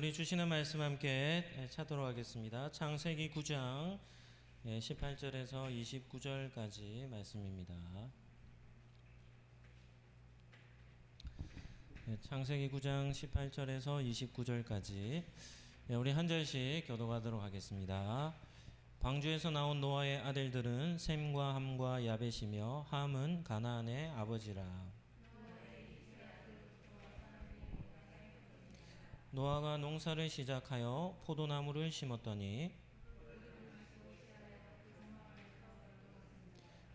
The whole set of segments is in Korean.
우리 주시는 말씀 함께 찾도록 하겠습니다. 창세기 9장 18절에서 29절까지 말씀입니다. 창세기 9장 18절에서 29절까지 우리 한 절씩 교독하도록 하겠습니다. 방주에서 나온 노아의 아들들은 셈과 함과 야벳이며 함은 가나안의 아버지라. 노아가 농사를 시작하여 포도나무를 심었더니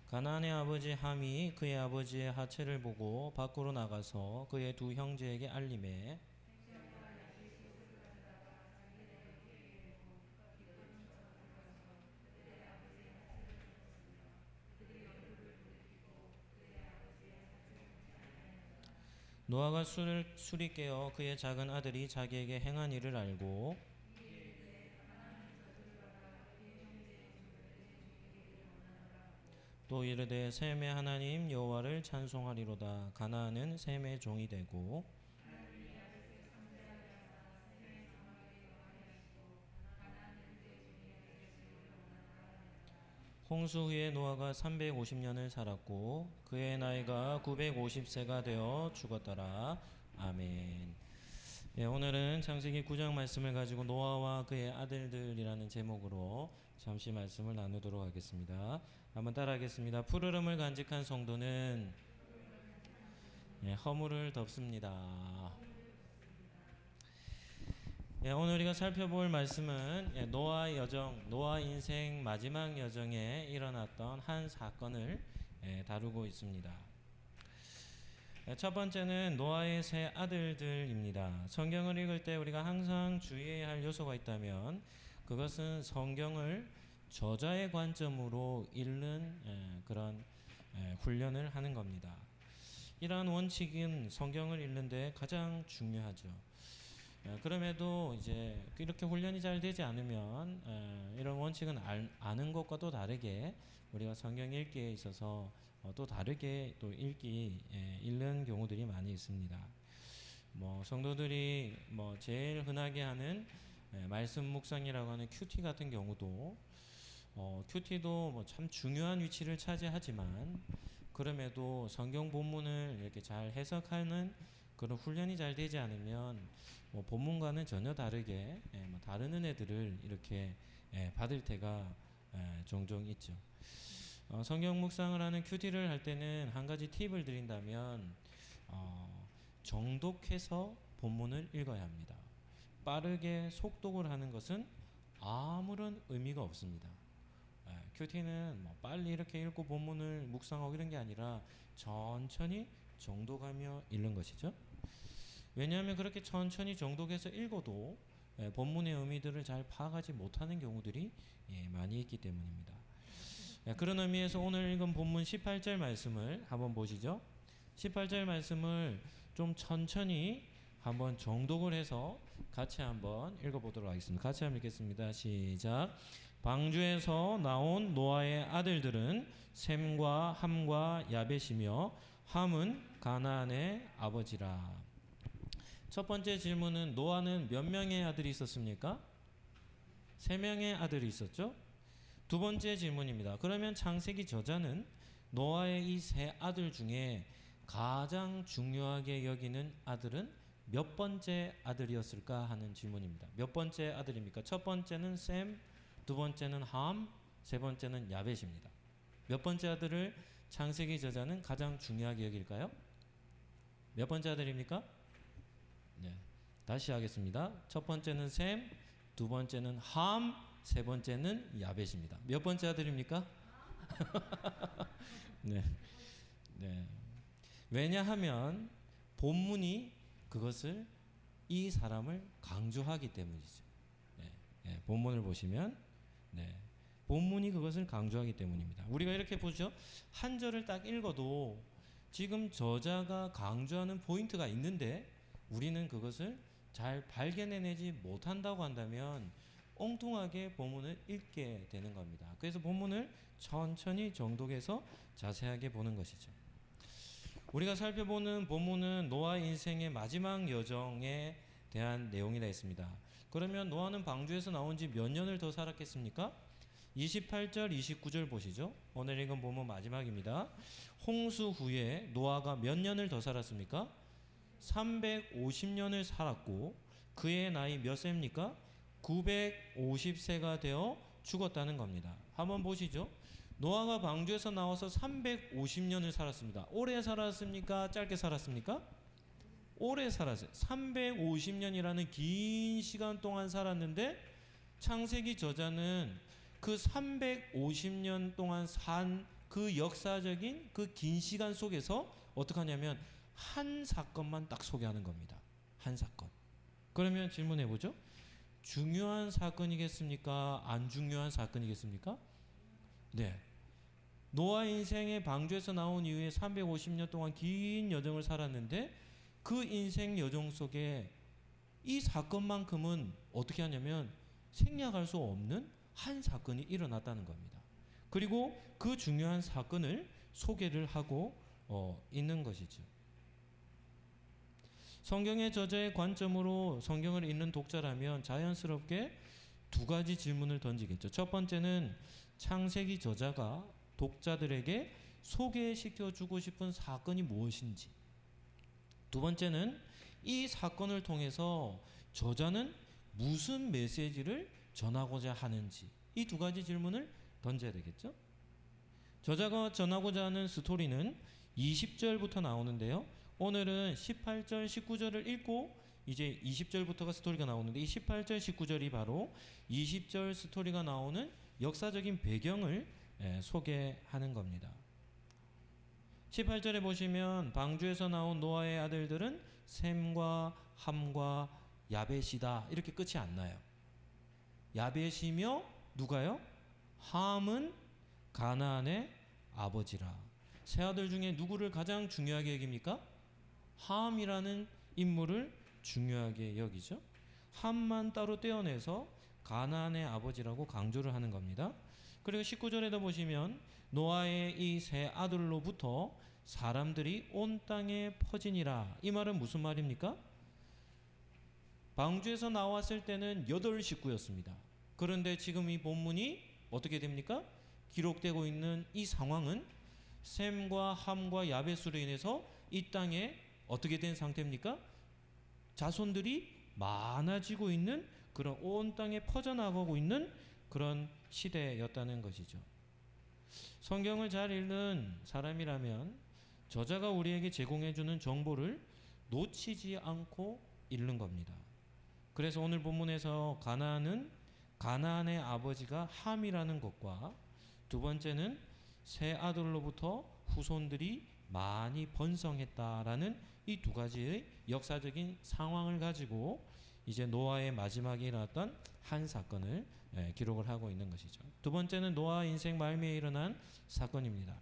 가나안의 아버지 함이 그의 아버지의 하체를 보고 밖으로 나가서 그의 두 형제에게 알림해 노아가 술이 깨어 그의 작은 아들이 자기에게 행한 일을 알고 또 이르되 셈의 하나님 여호와를 찬송하리로다. 가나안은 셈의 종이 되고 홍수 후에 노아가 350년을 살았고 그의 나이가 950세가 되어 죽었더라. 아멘. 오늘은 창세기 9장 말씀을 가지고 노아와 그의 아들들이라는 제목으로 잠시 말씀을 나누도록 하겠습니다. 한번 따라하겠습니다. 푸르름을 간직한 성도는 허물을 덮습니다. 오늘 우리가 살펴볼 말씀은 노아 여정, 노아 인생 마지막 여정에 일어났던 한 사건을 다루고 있습니다. 첫 번째는 노아의 세 아들들입니다. 성경을 읽을 때 우리가 항상 주의해야 할 요소가 있다면 그것은 성경을 저자의 관점으로 읽는 그런 훈련을 하는 겁니다. 이러한 원칙은 성경을 읽는데 가장 중요하죠. 그럼에도 이제 이렇게 훈련이 잘 되지 않으면 이런 원칙은 아는 것과 또 다르게 우리가 성경 읽기에 있어서 또 다르게 또 읽는 경우들이 많이 있습니다. 성도들이 제일 흔하게 하는 말씀 묵상이라고 하는 큐티 같은 경우도 큐티도 참 중요한 위치를 차지하지만 그럼에도 성경 본문을 이렇게 잘 해석하는 그런 훈련이 잘 되지 않으면 본문과는 전혀 다르게 다른 은혜들을 이렇게 받을 때가 종종 있죠. 성경 묵상을 하는 큐티를 할 때는 한 가지 팁을 드린다면 정독해서 본문을 읽어야 합니다. 빠르게 속독을 하는 것은 아무런 의미가 없습니다. 큐티는 빨리 이렇게 읽고 본문을 묵상하고 이런 게 아니라 천천히 정독하며 읽는 것이죠. 왜냐하면 그렇게 천천히 정독해서 읽어도 본문의 의미들을 잘 파악하지 못하는 경우들이 많이 있기 때문입니다. 그런 의미에서 오늘 읽은 본문 18절 말씀을 한번 보시죠. 18절 말씀을 좀 천천히 한번 정독을 해서 같이 한번 읽어보도록 하겠습니다. 같이 한번 읽겠습니다. 시작. 방주에서 나온 노아의 아들들은 셈과 함과 야벳이며 함은 가나안의 아버지라. 첫 번째 질문은 노아는 몇 명의 아들이 있었습니까? 3명의 아들이 있었죠? 두 번째 질문입니다. 그러면 창세기 저자는 노아의 이 세 아들 중에 가장 중요하게 여기는 아들은 몇 번째 아들이었을까 하는 질문입니다. 몇 번째 아들입니까? 첫 번째는 셈, 두 번째는 함, 세 번째는 야벳입니다. 몇 번째 아들을 창세기 저자는 가장 중요하게 여길까요? 몇 번째 아들입니까? 네. 다시 하겠습니다. 첫 번째는 셈, 두 번째는 함, 세 번째는 야벳입니다. 몇 번째 아들입니까? 네. 네. 왜냐하면 본문이 그것을 이 사람을 강조하기 때문이죠. 네. 본문을 보시면 본문이 그것을 강조하기 때문입니다. 우리가 이렇게 보죠. 한 절을 딱 읽어도 지금 저자가 강조하는 포인트가 있는데 우리는 그것을 잘 발견해내지 못한다고 한다면 엉뚱하게 본문을 읽게 되는 겁니다. 그래서 본문을 천천히 정독해서 자세하게 보는 것이죠. 우리가 살펴보는 본문은 노아 인생의 마지막 여정에 대한 내용이 되어 있습니다. 그러면 노아는 방주에서 나온 지 몇 년을 더 살았겠습니까? 28절 29절 보시죠. 오늘 읽은 본문 마지막입니다. 홍수 후에 노아가 몇 년을 더 살았습니까? 350년을 살았고 그의 나이 몇 세입니까? 950세가 되어 죽었다는 겁니다. 한번 보시죠. 노아가 방주에서 나와서 350년을 살았습니다. 오래 살았습니까? 짧게 살았습니까? 오래 살았어요. 350년이라는 긴 시간 동안 살았는데 창세기 저자는 그 350년 동안 산 그 역사적인 그 긴 시간 속에서 어떻게 하냐면 한 사건만 딱 소개하는 겁니다. 한 사건. 그러면 질문해 보죠. 중요한 사건이겠습니까? 안 중요한 사건이겠습니까? 네. 노아 인생의 방주에서 나온 이후에 350년 동안 긴 여정을 살았는데 그 인생 여정 속에 이 사건만큼은 어떻게 하냐면 생략할 수 없는 한 사건이 일어났다는 겁니다. 그리고 그 중요한 사건을 소개를 하고 있는 것이죠. 성경의 저자의 관점으로 성경을 읽는 독자라면 자연스럽게 두 가지 질문을 던지겠죠. 첫 번째는 창세기 저자가 독자들에게 소개시켜주고 싶은 사건이 무엇인지, 두 번째는 이 사건을 통해서 저자는 무슨 메시지를 전하고자 하는지, 이 두 가지 질문을 던져야 되겠죠. 저자가 전하고자 하는 스토리는 20절부터 나오는데요. 오늘은 18절 19절을 읽고 이제 20절부터가 스토리가 나오는데 이 18절 19절이 바로 20절 스토리가 나오는 역사적인 배경을 소개하는 겁니다. 18절에 보시면 방주에서 나온 노아의 아들들은 셈과 함과 야벳이다 이렇게 끝이 안 나요. 야벳이며 누가요? 함은 가나안의 아버지라. 세 아들 중에 누구를 가장 중요하게 여깁니까? 함이라는 인물을 중요하게 여기죠. 함만 따로 떼어내서 가나안의 아버지라고 강조를 하는 겁니다. 그리고 19절에도 보시면 노아의 이 세 아들로부터 사람들이 온 땅에 퍼지니라. 이 말은 무슨 말입니까? 방주에서 나왔을 때는 8식구였습니다. 그런데 지금 이 본문이 어떻게 됩니까? 기록되고 있는 이 상황은 셈과 함과 야벳으로 인해서 이 땅에 어떻게 된 상태입니까? 자손들이 많아지고 있는 그런 온 땅에 퍼져나가고 있는 그런 시대였다는 것이죠. 성경을 잘 읽는 사람이라면 저자가 우리에게 제공해주는 정보를 놓치지 않고 읽는 겁니다. 그래서 오늘 본문에서 가나안은 가나안의 아버지가 함이라는 것과 두 번째는 세 아들로부터 후손들이 많이 번성했다라는 이 두 가지의 역사적인 상황을 가지고 이제 노아의 마지막에 일어났던 한 사건을 기록을 하고 있는 것이죠. 두 번째는 노아 인생 말미에 일어난 사건입니다.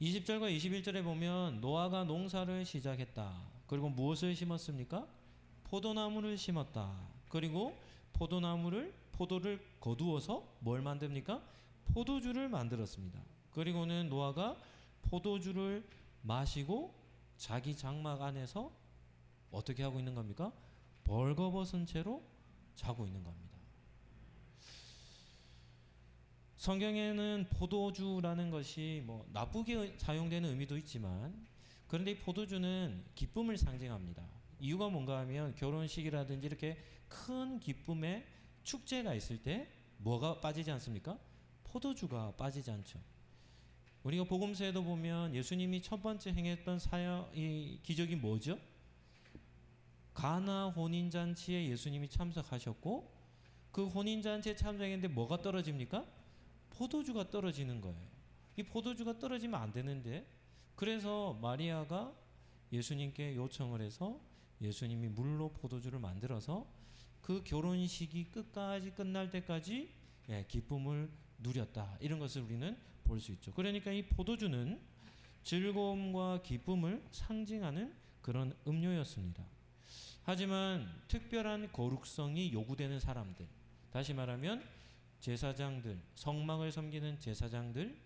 20절과 21절에 보면 노아가 농사를 시작했다. 그리고 무엇을 심었습니까? 포도나무를 심었다. 그리고 포도를 거두어서 뭘 만듭니까? 포도주를 만들었습니다. 그리고는 노아가 포도주를 마시고 자기 장막 안에서 어떻게 하고 있는 겁니까? 벌거벗은 채로 자고 있는 겁니다. 성경에는 포도주라는 것이 나쁘게 사용되는 의미도 있지만 그런데 이 포도주는 기쁨을 상징합니다. 이유가 뭔가 하면 결혼식이라든지 이렇게 큰 기쁨의 축제가 있을 때 뭐가 빠지지 않습니까? 포도주가 빠지지 않죠. 우리가 복음서에도 보면 예수님이 첫 번째 행했던 이 기적이 뭐죠? 가나 혼인잔치에 예수님이 참석하셨고 그 혼인잔치에 참석했는데 뭐가 떨어집니까? 포도주가 떨어지는 거예요. 이 포도주가 떨어지면 안 되는데 그래서 마리아가 예수님께 요청을 해서 예수님이 물로 포도주를 만들어서 그 결혼식이 끝까지 끝날 때까지 기쁨을 누렸다. 이런 것을 우리는 볼 수 있죠. 그러니까 이 포도주는 즐거움과 기쁨을 상징하는 그런 음료였습니다. 하지만 특별한 거룩성이 요구되는 사람들, 다시 말하면 제사장들, 성막을 섬기는 제사장들,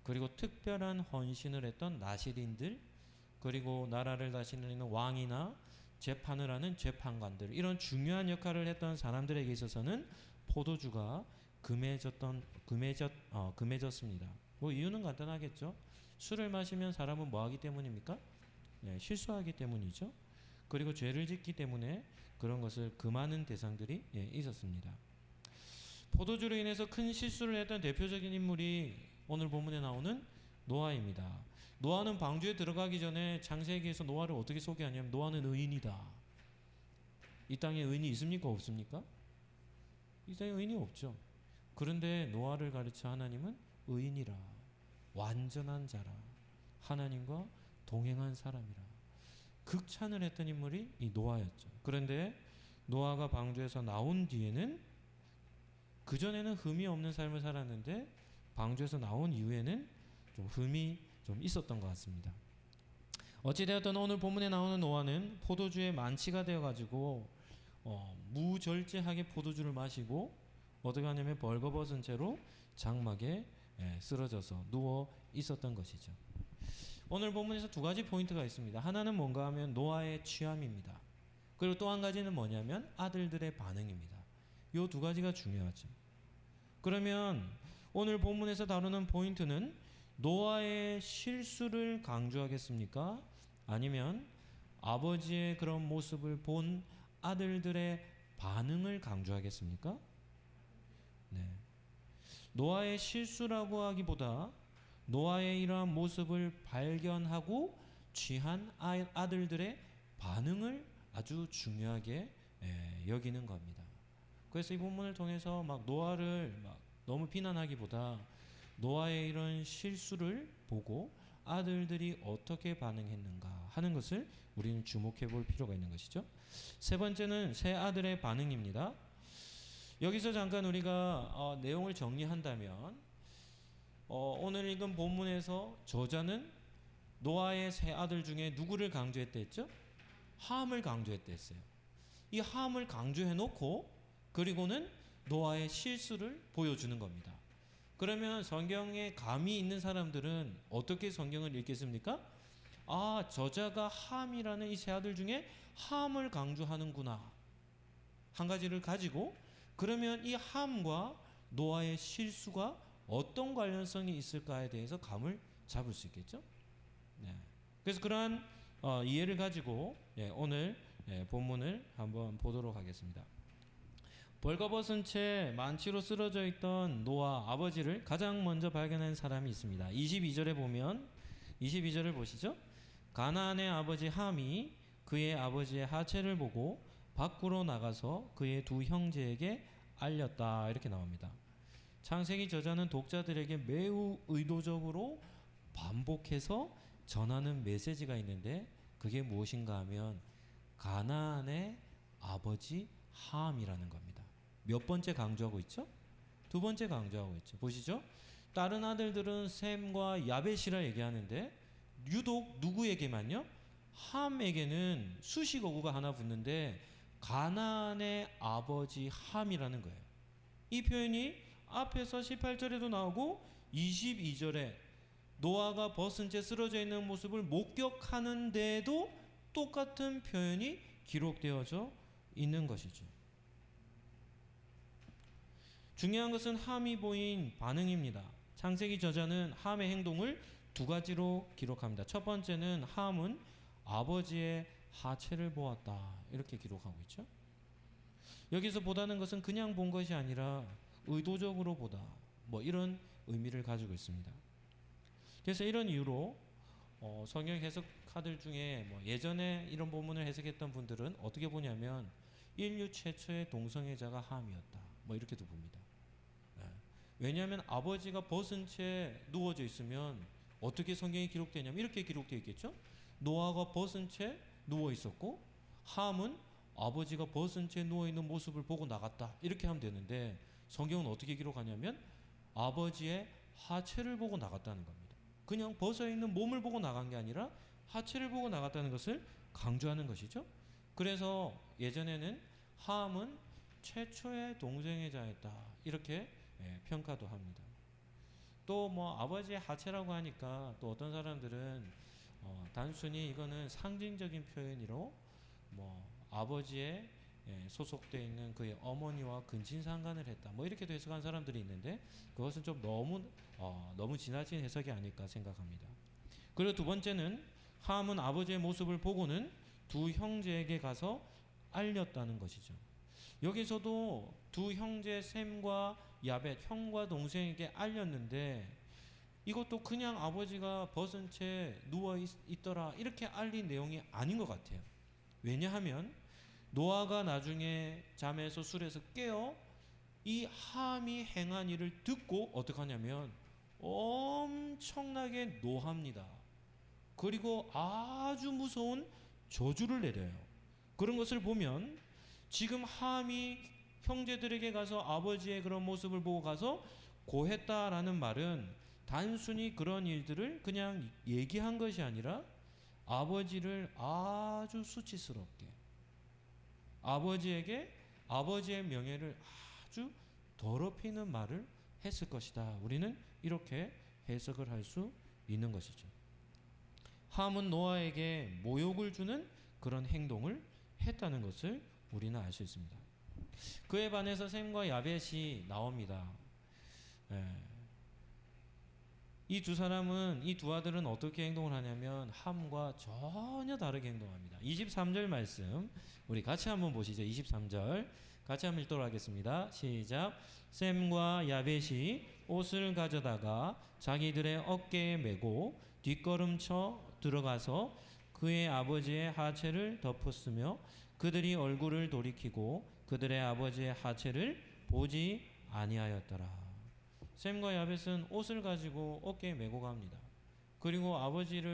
그리고 특별한 헌신을 했던 나시린들, 그리고 나라를 다스리는 왕이나 재판을 하는 재판관들, 이런 중요한 역할을 했던 사람들에게 있어서는 포도주가 금해졌습니다. 뭐 이유는 간단하겠죠. 술을 마시면 사람은 뭐 하기 때문입니까? 네, 실수하기 때문이죠. 그리고 죄를 짓기 때문에 그런 것을 금하는 대상들이 있었습니다. 포도주로 인해서 큰 실수를 했던 대표적인 인물이 오늘 본문에 나오는 노아입니다. 노아는 방주에 들어가기 전에 창세기에서 노아를 어떻게 소개하냐면 노아는 의인이다. 이 땅에 의인이 있습니까? 없습니까? 이 땅에 의인이 없죠. 그런데 노아를 가르쳐 하나님은 의인이라, 완전한 자라, 하나님과 동행한 사람이라 극찬을 했던 인물이 이 노아였죠. 그런데 노아가 방주에서 나온 뒤에는, 그전에는 흠이 없는 삶을 살았는데 방주에서 나온 이후에는 좀 흠이 좀 있었던 것 같습니다. 어찌되었든 오늘 본문에 나오는 노아는 포도주에 만취가 되어가지고 무절제하게 포도주를 마시고 어떻게 하냐면 벌거벗은 채로 장막에 쓰러져서 누워 있었던 것이죠. 오늘 본문에서 두 가지 포인트가 있습니다. 하나는 뭔가 하면 노아의 취함입니다. 그리고 또 한 가지는 뭐냐면 아들들의 반응입니다. 이 두 가지가 중요하죠. 그러면 오늘 본문에서 다루는 포인트는 노아의 실수를 강조하겠습니까? 아니면 아버지의 그런 모습을 본 아들들의 반응을 강조하겠습니까? 네. 노아의 실수라고 하기보다 노아의 이러한 모습을 발견하고 취한 아들들의 반응을 아주 중요하게 여기는 겁니다. 그래서 이 본문을 통해서 막 노아를 막 너무 비난하기보다 노아의 이런 실수를 보고 아들들이 어떻게 반응했는가 하는 것을 우리는 주목해 볼 필요가 있는 것이죠. 세 번째는 세 아들의 반응입니다. 여기서 잠깐 우리가 내용을 정리한다면 오늘 읽은 본문에서 저자는 노아의 세 아들 중에 누구를 강조했다 했죠? 함을 강조했다 했어요. 이 함을 강조해 놓고 그리고는 노아의 실수를 보여주는 겁니다. 그러면 성경에 감이 있는 사람들은 어떻게 성경을 읽겠습니까? 아, 저자가 함이라는 이 세 아들 중에 함을 강조하는구나. 한 가지를 가지고 그러면 이 함과 노아의 실수가 어떤 관련성이 있을까에 대해서 감을 잡을 수 있겠죠. 네. 그래서 그러한 이해를 가지고 오늘 본문을 한번 보도록 하겠습니다. 벌거벗은 채 만취로 쓰러져 있던 노아 아버지를 가장 먼저 발견한 사람이 있습니다. 22절에 보면 22절을 보시죠. 가나안의 아버지 함이 그의 아버지의 하체를 보고 밖으로 나가서 그의 두 형제에게 알렸다, 이렇게 나옵니다. 창세기 저자는 독자들에게 매우 의도적으로 반복해서 전하는 메시지가 있는데 그게 무엇인가 하면 가나안의 아버지 함이라는 겁니다. 몇 번째 강조하고 있죠? 두 번째 강조하고 있죠. 보시죠. 다른 아들들은 셈과 야벳이라 얘기하는데 유독 누구에게만요? 함에게는 수식어구가 하나 붙는데 가나안의 아버지 함이라는 거예요. 이 표현이 앞에서 18절에도 나오고 22절에 노아가 벗은 채 쓰러져 있는 모습을 목격하는데도 똑같은 표현이 기록되어져 있는 것이죠. 중요한 것은 함이 보인 반응입니다. 창세기 저자는 함의 행동을 두 가지로 기록합니다. 첫 번째는 함은 아버지의 하체를 보았다, 이렇게 기록하고 있죠. 여기서 보다는 것은 그냥 본 것이 아니라 의도적으로 보다, 뭐 이런 의미를 가지고 있습니다. 그래서 이런 이유로 성경 해석가들 중에 뭐 예전에 이런 본문을 해석했던 분들은 어떻게 보냐면 인류 최초의 동성애자가 함이었다, 뭐 이렇게도 봅니다. 왜냐하면 아버지가 벗은 채 누워져 있으면 어떻게 성경이 기록되냐면 이렇게 기록되어 있겠죠. 노아가 벗은 채 누워 있었고 함은 아버지가 벗은 채 누워 있는 모습을 보고 나갔다, 이렇게 하면 되는데 성경은 어떻게 기록하냐면 아버지의 하체를 보고 나갔다는 겁니다. 그냥 벗어 있는 몸을 보고 나간 게 아니라 하체를 보고 나갔다는 것을 강조하는 것이죠. 그래서 예전에는 함은 최초의 동성애자였다, 이렇게 평가도 합니다. 또 뭐 아버지의 하체라고 하니까 또 어떤 사람들은 단순히 이거는 상징적인 표현으로 뭐 아버지의 소속되어 있는 그의 어머니와 근친상간을 했다. 뭐 이렇게도 해석한 사람들이 있는데 그것은 좀 너무 지나친 해석이 아닐까 생각합니다. 그리고 두 번째는 함은 아버지의 모습을 보고는 두 형제에게 가서 알렸다는 것이죠. 여기서도 두 형제 셈과 야벳 형과 동생에게 알렸는데 이것도 그냥 아버지가 벗은 채 누워 있더라 이렇게 알린 내용이 아닌 것 같아요. 왜냐하면 노아가 나중에 잠에서 술에서 깨어 이 함이 행한 일을 듣고 어떻게 하냐면 엄청나게 노합니다. 그리고 아주 무서운 저주를 내려요. 그런 것을 보면 지금 함이 형제들에게 가서 아버지의 그런 모습을 보고 가서 고했다라는 말은 단순히 그런 일들을 그냥 얘기한 것이 아니라 아버지를 아주 수치스럽게 아버지에게 아버지의 명예를 아주 더럽히는 말을 했을 것이다. 우리는 이렇게 해석을 할 수 있는 것이죠. 함은 노아에게 모욕을 주는 그런 행동을 했다는 것을 우리는 알 수 있습니다. 그에 반해서 셈과 야벳이 나옵니다. 이 두 사람은 이 두 아들은 어떻게 행동을 하냐면 함과 전혀 다르게 행동합니다. 23절 말씀 우리 같이 한번 보시죠. 23절 같이 한번 읽도록 하겠습니다. 시작. 셈과 야벳이 옷을 가져다가 자기들의 어깨에 메고 뒷걸음쳐 들어가서 그의 아버지의 하체를 덮었으며 그들이 얼굴을 돌이키고 그들의 아버지의 하체를 보지 아니하였더라. 셈과 야벳은 옷을 가지고 어깨에 메고 갑니다. 그리고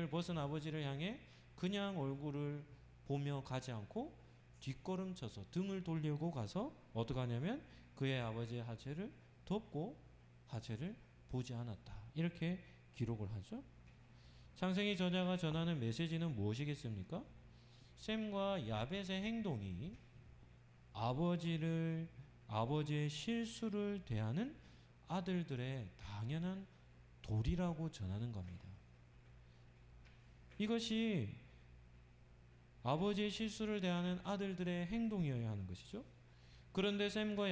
벗은 아버지를 향해 그냥 얼굴을 보며 가지 않고 뒷걸음쳐서 등을 돌리고 가서 어떻게 하냐면 그의 아버지의 하체를 덮고 하체를 보지 않았다. 이렇게 기록을 하죠. 창세기 저자가 전하는 메시지는 무엇이겠습니까? 셈과 야벳의 행동이 아버지의 실수를 대하는 아들들의 당연한 도리라고 전하는 겁니다. 이것이 아버지의 실수를 대하는 아들들의 행동이어야 하는 것이죠. 그런데 셈과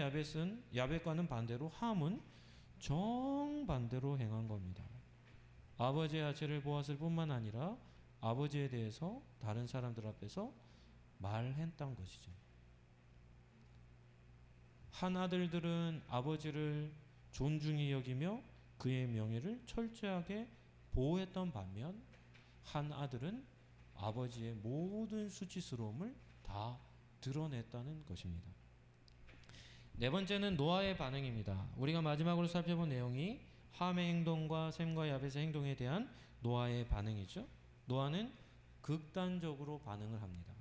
야벳과는 반대로 함은 정반대로 행한 겁니다. 아버지의 하체를 보았을 뿐만 아니라 아버지에 대해서 다른 사람들 앞에서 말했던 것이죠. 한 아들들은 아버지를 존중히 여기며 그의 명예를 철저하게 보호했던 반면 한 아들은 아버지의 모든 수치스러움을 다 드러냈다는 것입니다. 네 번째는 노아의 반응입니다. 우리가 마지막으로 살펴본 내용이 함의 행동과 셈과 야벳의 행동에 대한 노아의 반응이죠. 노아는 극단적으로 반응을 합니다.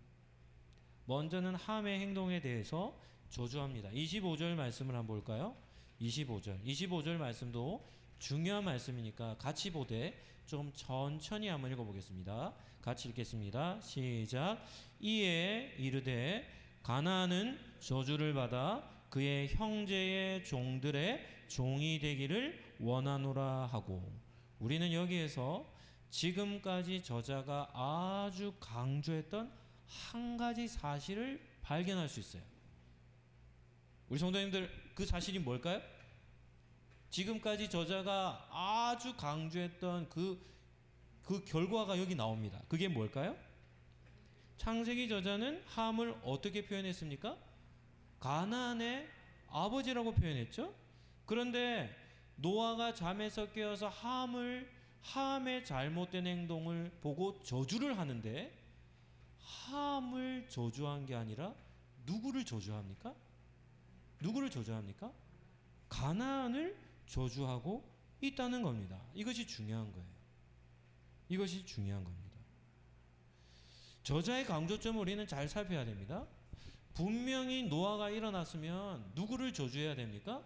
먼저는 함의 행동에 대해서 저주합니다. 25절 말씀을 한번 볼까요? 25절 말씀도 중요한 말씀이니까 같이 보되 좀 천천히 한번 읽어보겠습니다. 같이 읽겠습니다. 시작. 이에 이르되 가나안은 저주를 받아 그의 형제의 종들의 종이 되기를 원하노라 하고, 우리는 여기에서 지금까지 저자가 아주 강조했던 한 가지 사실을 발견할 수 있어요. 우리 성도님들, 그 사실이 뭘까요? 지금까지 저자가 아주 강조했던 그 결과가 여기 나옵니다. 그게 뭘까요? 창세기 저자는 함을 어떻게 표현했습니까? 가나안의 아버지라고 표현했죠. 그런데 노아가 잠에서 깨어서 함의 잘못된 행동을 보고 저주를 하는데, 함을 저주한 게 아니라 누구를 저주합니까? 가나안을 저주하고 있다는 겁니다. 이것이 중요한 거예요. 저자의 강조점을 우리는 잘 살펴야 됩니다. 분명히 노아가 일어났으면 누구를 저주해야 됩니까?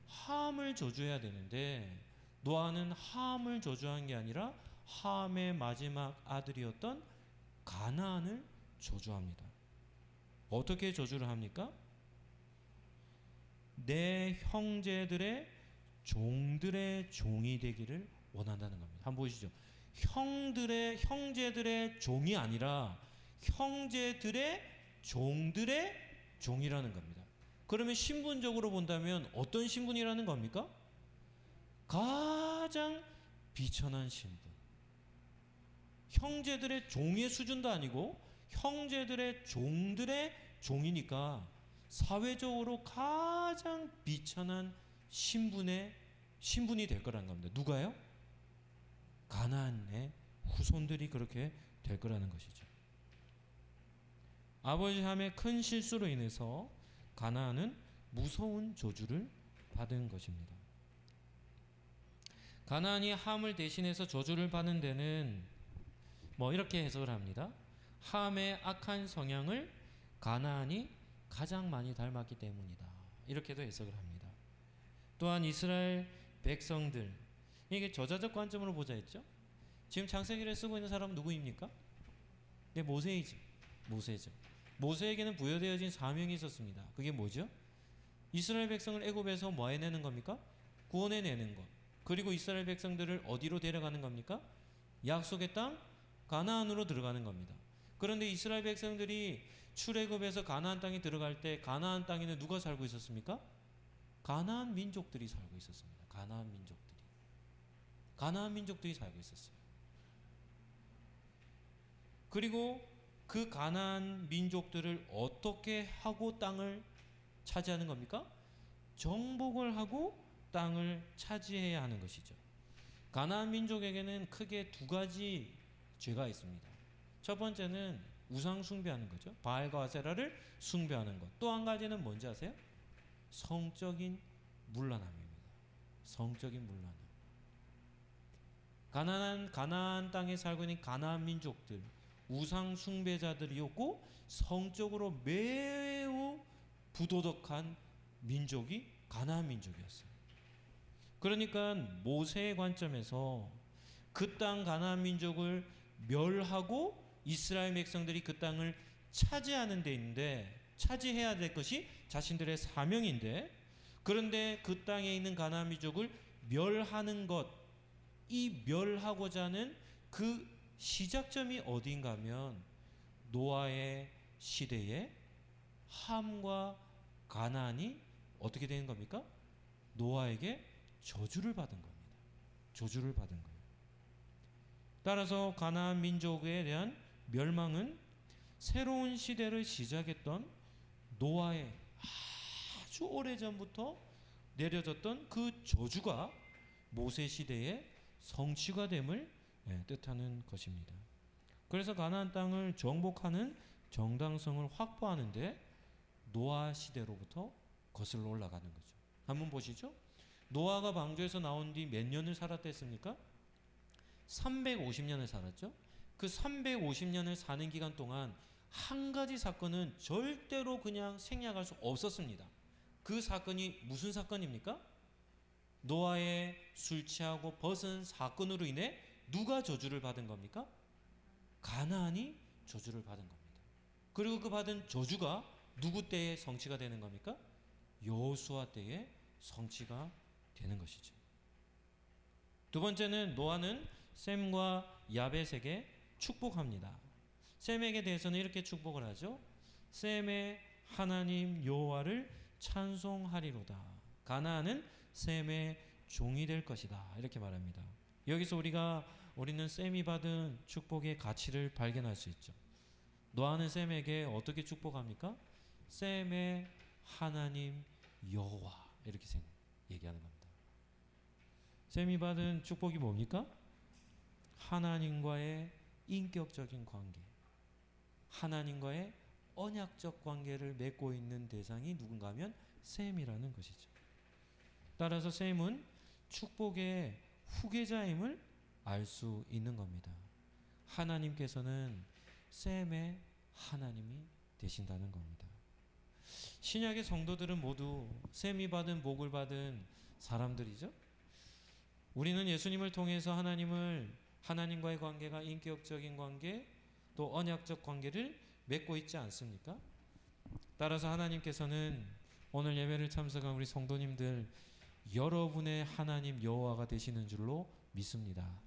함을 저주해야 되는데 노아는 함을 저주한 게 아니라 함의 마지막 아들이었던 가나안을 저주합니다. 어떻게 저주를 합니까? 내 형제들의 종들의 종이 되기를 원한다는 겁니다. 한번 보시죠. 형제들의 종이 아니라 형제들의 종들의 종이라는 겁니다. 그러면 신분적으로 본다면 어떤 신분이라는 겁니까? 가장 비천한 신분. 형제들의 종의 수준도 아니고 형제들의 종들의 종이니까 사회적으로 가장 비천한 신분이 될 거라는 겁니다. 누가요? 가나안의 후손들이 그렇게 될 거라는 것이죠. 아버지 함의 큰 실수로 인해서 가나안은 무서운 저주를 받은 것입니다. 가나안이 함을 대신해서 저주를 받는 데는 이렇게 해석을 합니다. 함의 악한 성향을 가나안이 가장 많이 닮았기 때문이다. 이렇게도 해석을 합니다. 또한 이스라엘 백성들, 이게 저자적 관점으로 보자 했죠. 지금 창세기를 쓰고 있는 사람은 누구입니까? 네, 모세죠. 모세에게는 부여되어진 사명이 있었습니다. 그게 뭐죠? 이스라엘 백성을 애굽에서 뭐 해내는 겁니까? 구원해내는 것. 그리고 이스라엘 백성들을 어디로 데려가는 겁니까? 약속의 땅 가나안으로 들어가는 겁니다. 그런데 이스라엘 백성들이 출애굽에서 가나안 땅에 들어갈 때 가나안 땅에는 누가 살고 있었습니까? 가나안 민족들이 살고 있었습니다. 가나안 민족들이 살고 있었어요. 그리고 그 가나안 민족들을 어떻게 하고 땅을 차지하는 겁니까? 정복을 하고 땅을 차지해야 하는 것이죠. 가나안 민족에게는 크게 두 가지 죄가 있습니다. 첫 번째는 우상 숭배하는 거죠. 바알과 아세라를 숭배하는 것. 또 한 가지는 뭔지 아세요? 성적인 문란함입니다. 성적인 문란함. 가나안 땅에 살고 있는 가나안 민족들, 우상 숭배자들이었고 성적으로 매우 부도덕한 민족이 가나안 민족이었어요. 그러니까 모세의 관점에서 그 땅 가나안 민족을 멸하고 이스라엘 백성들이 그 땅을 차지하는 데 있는데, 차지해야 될 것이 자신들의 사명인데, 그런데 그 땅에 있는 가나안 민족을 멸하는 것, 이 멸하고자 하는 그 시작점이 어디인가 하면 노아의 시대에 함과 가나안이 어떻게 되는 겁니까? 노아에게 저주를 받은 겁니다. 저주를 받은 거예요. 따라서 가나안 민족에 대한 멸망은 새로운 시대를 시작했던 노아의 아주 오래전부터 내려졌던 그 저주가 모세 시대의 성취가 됨을 뜻하는 것입니다. 그래서 가나안 땅을 정복하는 정당성을 확보하는데 노아 시대로부터 거슬러 올라가는 거죠. 한번 보시죠. 노아가 방주에서 나온 뒤 몇 년을 살았다 했습니까? 350년을 살았죠. 그 350년을 사는 기간 동안 한 가지 사건은 절대로 그냥 생략할 수 없었습니다. 그 사건이 무슨 사건입니까? 노아의 술 취하고 벗은 사건으로 인해 누가 저주를 받은 겁니까? 가나안이 저주를 받은 겁니다. 그리고 그 받은 저주가 누구 때에 성취가 되는 겁니까? 여호수아 때에 성취가 되는 것이죠. 두 번째는 노아는 셈과 야벳에게 축복합니다. 셈에게 대해서는 이렇게 축복을 하죠. 셈의 하나님 여호와를 찬송하리로다. 가나안은 셈의 종이 될 것이다. 이렇게 말합니다. 여기서 우리는 셈이 받은 축복의 가치를 발견할 수 있죠. 노아는 셈에게 어떻게 축복합니까? 셈의 하나님 여호와 이렇게 얘기하는 겁니다. 셈이 받은 축복이 뭡니까? 하나님과의 인격적인 관계, 하나님과의 언약적 관계를 맺고 있는 대상이 누군가 하면 셈이라는 것이죠. 따라서 셈은 축복의 후계자임을 알 수 있는 겁니다. 하나님께서는 셈의 하나님이 되신다는 겁니다. 신약의 성도들은 모두 셈이 받은 복을 받은 사람들이죠. 우리는 예수님을 통해서 하나님과의 관계가 인격적인 관계, 또 언약적 관계를 맺고 있지 않습니까? 따라서 하나님께서는 오늘 예배를 참석한 우리 성도님들 여러분의 하나님 여호와가 되시는 줄로 믿습니다.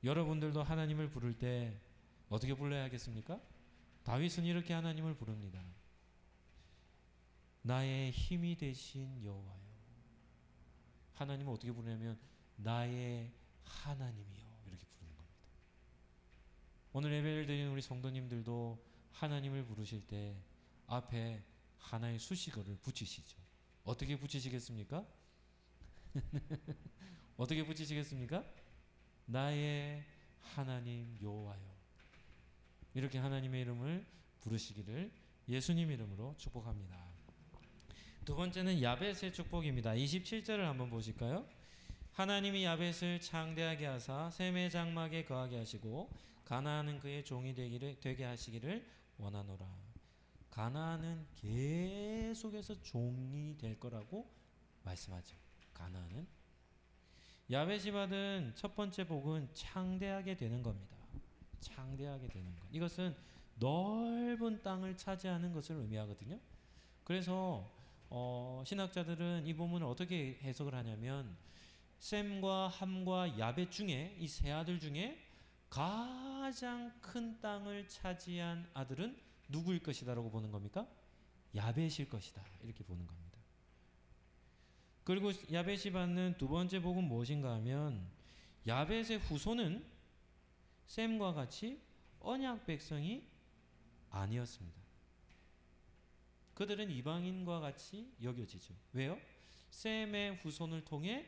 여러분들도 하나님을 부를 때 어떻게 불러야 하겠습니까? 다윗은 이렇게 하나님을 부릅니다. 나의 힘이 되신 여호와여. 하나님을 어떻게 부르냐면 나의 하나님이여 이렇게 부르는 겁니다. 오늘 예배를 드리는 우리 성도님들도 하나님을 부르실 때 앞에 하나의 수식어를 붙이시죠. 어떻게 붙이시겠습니까? 어떻게 붙이시겠습니까? 나의 하나님 여호와여. 이렇게 하나님의 이름을 부르시기를 예수님 이름으로 축복합니다. 두 번째는 야벳의 축복입니다. 27절을 한번 보실까요? 하나님이 야벳을 창대하게 하사 셈의 장막에 거하게 하시고 가나안은 그의 종이 되게 하시기를 원하노라. 가나안은 계속해서 종이 될 거라고 말씀하죠. 가나안은 야벳이 받은 첫 번째 복은 창대하게 되는 겁니다. 창대하게 되는 것. 이것은 넓은 땅을 차지하는 것을 의미하거든요. 그래서 신학자들은 이 본문을 어떻게 해석을 하냐면 셈과 함과 야벳 중에 이 세 아들 중에 가장 큰 땅을 차지한 아들은 누구일 것이다 라고 보는 겁니까? 야벳일 것이다 이렇게 보는 겁니다. 그리고 야벳이 받는 두 번째 복은 무엇인가 하면 야벳의 후손은 셈과 같이 언약 백성이 아니었습니다. 그들은 이방인과 같이 여겨지죠. 왜요? 셈의 후손을 통해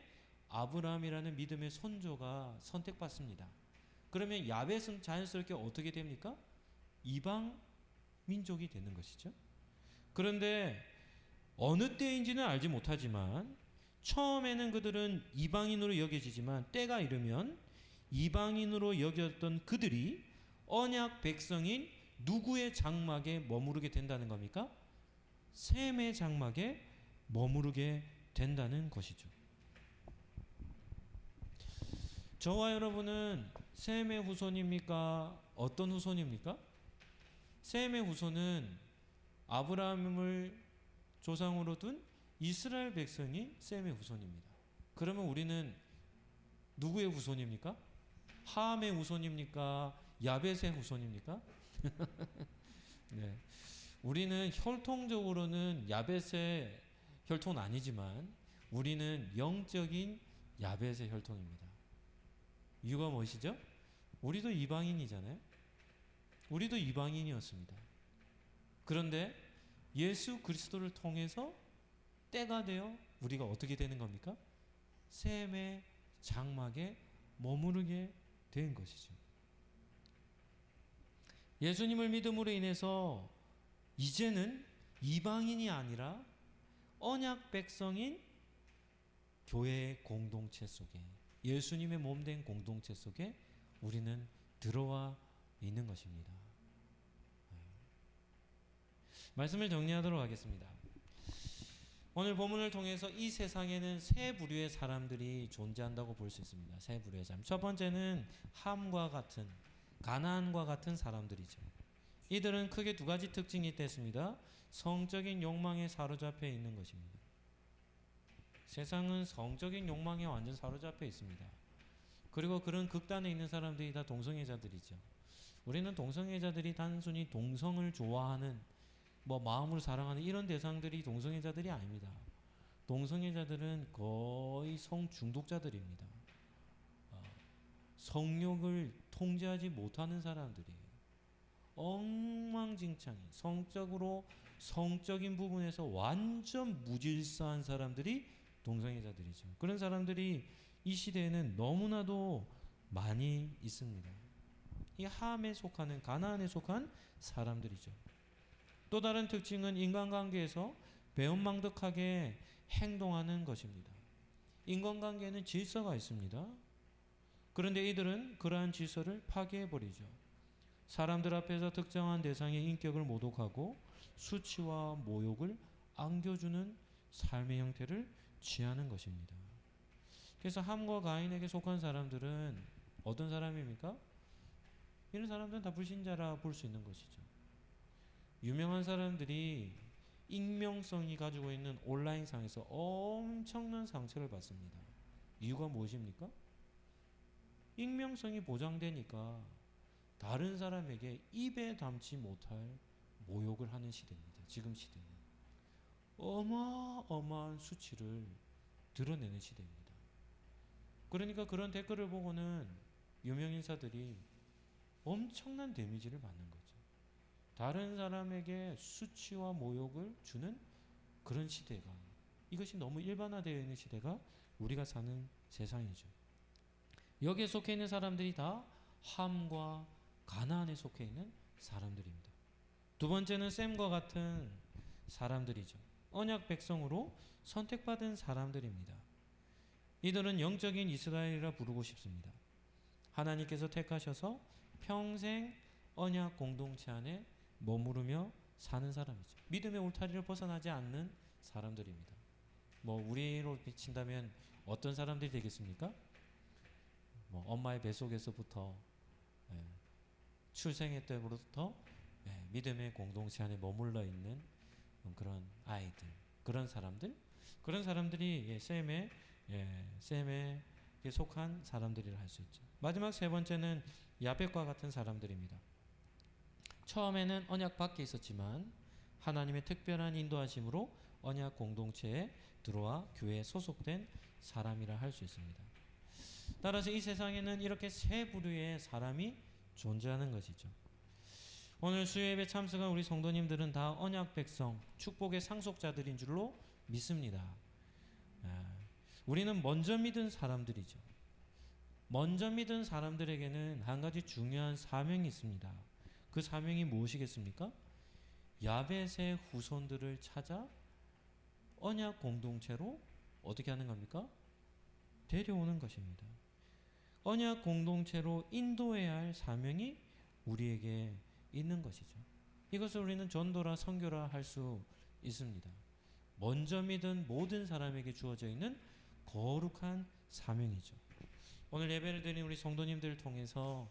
아브라함이라는 믿음의 선조가 선택받습니다. 그러면 야벳은 자연스럽게 어떻게 됩니까? 이방 민족이 되는 것이죠. 그런데 어느 때인지는 알지 못하지만 처음에는 그들은 이방인으로 여겨지지만 때가 이르면 이방인으로 여겼던 그들이 언약 백성인 누구의 장막에 머무르게 된다는 겁니까? 셈의 장막에 머무르게 된다는 것이죠. 저와 여러분은 셈의 후손입니까? 어떤 후손입니까? 셈의 후손은 아브라함을 조상으로 둔 이스라엘 백성이 셈의 후손입니다. 그러면 우리는 누구의 후손입니까? 함의 후손입니까? 야벳의 후손입니까? 네. 우리는 혈통적으로는 야벳의 혈통은 아니지만 우리는 영적인 야벳의 혈통입니다. 이유가 무엇이죠? 우리도 이방인이잖아요. 우리도 이방인이었습니다. 그런데 예수 그리스도를 통해서 때가 되어 우리가 어떻게 되는 겁니까? 셈의 장막에 머무르게 된 것이죠. 예수님을 믿음으로 인해서 이제는 이방인이 아니라 언약 백성인 교회의 공동체 속에 예수님의 몸된 공동체 속에 우리는 들어와 있는 것입니다. 말씀을 정리하도록 하겠습니다. 오늘 본문을 통해서 이 세상에는 세 부류의 사람들이 존재한다고 볼 수 있습니다. 세 부류의 사람. 첫 번째는 함과 같은 가나안과 같은 사람들이죠. 이들은 크게 두 가지 특징이 있습니다. 성적인 욕망에 사로잡혀 있는 것입니다. 세상은 성적인 욕망에 완전 사로잡혀 있습니다. 그리고 그런 극단에 있는 사람들이 다 동성애자들이죠. 우리는 동성애자들이 단순히 동성을 좋아하는 마음으로 사랑하는 이런 대상들이 동성애자들이 아닙니다. 동성애자들은 거의 성중독자들입니다. 성욕을 통제하지 못하는 사람들이에요. 엉망진창이 성적인 부분에서 완전 무질서한 사람들이 동성애자들이죠. 그런 사람들이 이 시대에는 너무나도 많이 있습니다. 이 함에 속하는 가나안에 속한 사람들이죠. 또 다른 특징은 인간관계에서 배은망덕하게 행동하는 것입니다. 인간관계에는 질서가 있습니다. 그런데 이들은 그러한 질서를 파괴해버리죠. 사람들 앞에서 특정한 대상의 인격을 모독하고 수치와 모욕을 안겨주는 삶의 형태를 취하는 것입니다. 그래서 함과 가인에게 속한 사람들은 어떤 사람입니까? 이런 사람들은 다 불신자라 볼 수 있는 것이죠. 유명한 사람들이 익명성이 가지고 있는 온라인상에서 엄청난 상처를 받습니다. 이유가 무엇입니까? 익명성이 보장되니까 다른 사람에게 입에 담지 못할 모욕을 하는 시대입니다. 지금 시대는 어마어마한 수치를 드러내는 시대입니다. 그러니까 그런 댓글을 보고는 유명인사들이 엄청난 데미지를 받는 거죠. 다른 사람에게 수치와 모욕을 주는 그런 시대가, 이것이 너무 일반화되어 있는 시대가 우리가 사는 세상이죠. 여기에 속해 있는 사람들이 다 함과 가나안에 속해 있는 사람들입니다. 두 번째는 셈과 같은 사람들이죠. 언약 백성으로 선택받은 사람들입니다. 이들은 영적인 이스라엘이라 부르고 싶습니다. 하나님께서 택하셔서 평생 언약 공동체 안에 머무르며 사는 사람이죠. 믿음의 울타리를 벗어나지 않는 사람들입니다. 우리로 비친다면 어떤 사람들이 되겠습니까? 엄마의 뱃속에서부터 출생의 때부터 믿음의 공동체 안에 머물러 있는 그런 아이들, 그런 사람들이 셈에 속한 사람들이라 할 수 있죠. 마지막 세 번째는 야벳과 같은 사람들입니다. 처음에는 언약 밖에 있었지만 하나님의 특별한 인도하심으로 언약 공동체에 들어와 교회에 소속된 사람이라 할 수 있습니다. 따라서 이 세상에는 이렇게 세 부류의 사람이 존재하는 것이죠. 오늘 수요예배 참석한 우리 성도님들은 다 언약 백성, 축복의 상속자들인 줄로 믿습니다. 우리는 먼저 믿은 사람들이죠. 먼저 믿은 사람들에게는 한 가지 중요한 사명이 있습니다. 그 사명이 무엇이겠습니까? 야벳의 후손들을 찾아 언약 공동체로 어떻게 하는 겁니까? 데려오는 것입니다. 언약 공동체로 인도해야 할 사명이 우리에게 있는 것이죠. 이것을 우리는 전도라 선교라 할 수 있습니다. 먼저 믿은 모든 사람에게 주어져 있는 거룩한 사명이죠. 오늘 예배를 드린 우리 성도님들을 통해서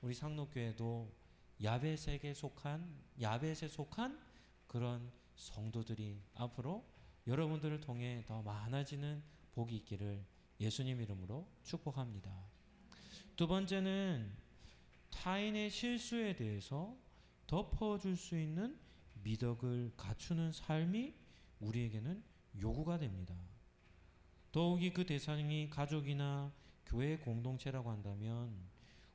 우리 상록교회도 야벳에 속한 그런 성도들이 앞으로 여러분들을 통해 더 많아지는 복이 있기를 예수님 이름으로 축복합니다. 두 번째는 타인의 실수에 대해서 덮어줄 수 있는 미덕을 갖추는 삶이 우리에게는 요구가 됩니다. 더욱이 그 대상이 가족이나 교회 공동체라고 한다면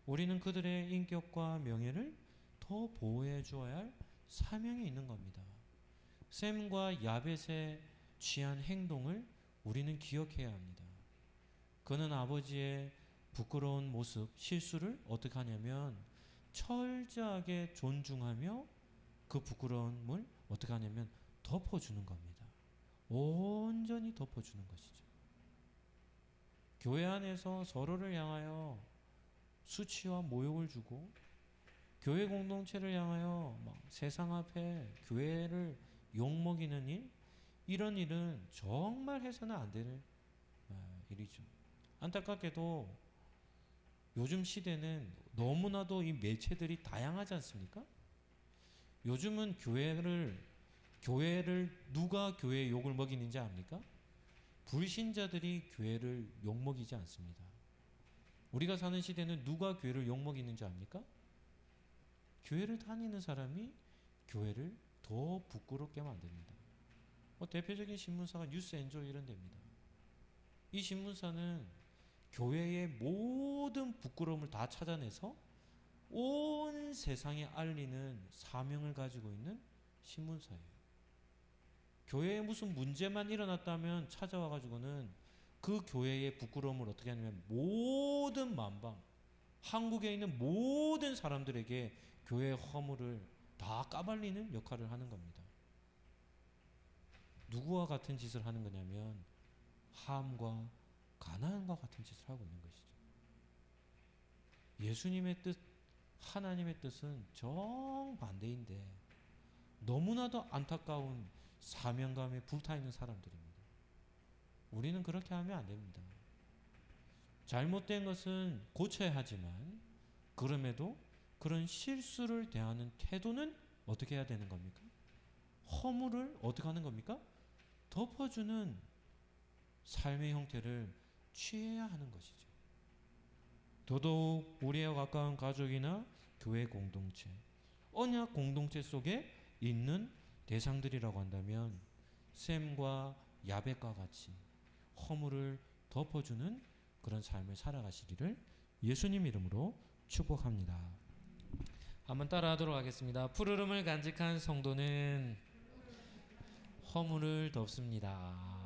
우리는 그들의 인격과 명예를 더 보호해 주어야 할 사명이 있는 겁니다. 셈과 야벳의 취한 행동을 우리는 기억해야 합니다. 그는 아버지의 부끄러운 모습, 실수를 어떻게 하냐면 철저하게 존중하며 그 부끄러움을 어떻게 하냐면 덮어주는 겁니다. 온전히 덮어주는 것이죠. 교회 안에서 서로를 향하여 수치와 모욕을 주고 교회 공동체를 향하여 세상 앞에 교회를 욕먹이는 일, 이런 일은 정말 해서는 안 될 일이죠. 안타깝게도 요즘 시대는 너무나도 이 매체들이 다양하지 않습니까? 요즘은 교회를 누가 교회 욕을 먹이는지 압니까? 불신자들이 교회를 욕먹이지 않습니다. 우리가 사는 시대는 누가 교회를 욕먹이는지 압니까? 교회를 다니는 사람이 교회를 더 부끄럽게 만듭니다. 대표적인 신문사가 뉴스엔조 이런 데입니다. 이 신문사는 교회의 모든 부끄러움을 다 찾아내서 온 세상에 알리는 사명을 가지고 있는 신문사예요. 교회에 무슨 문제만 일어났다면 찾아와 가지고는 그 교회의 부끄러움을 어떻게 하냐면 모든 만방, 한국에 있는 모든 사람들에게 교회의 허물을 다 까발리는 역할을 하는 겁니다. 누구와 같은 짓을 하는 거냐면 함과 가나안과 같은 짓을 하고 있는 것이죠. 예수님의 뜻, 하나님의 뜻은 정반대인데 너무나도 안타까운 사명감에 불타있는 사람들입니다. 우리는 그렇게 하면 안 됩니다. 잘못된 것은 고쳐야 하지만 그럼에도 그런 실수를 대하는 태도는 어떻게 해야 되는 겁니까? 허물을 어떻게 하는 겁니까? 덮어주는 삶의 형태를 취해야 하는 것이죠. 더더욱 우리와 가까운 가족이나 교회 공동체, 언약 공동체 속에 있는 대상들이라고 한다면 샘과 야벳과 같이 허물을 덮어주는 그런 삶을 살아가시기를 예수님 이름으로 축복합니다. 한번 따라하도록 하겠습니다. 푸르름을 간직한 성도는 허물을 덮습니다.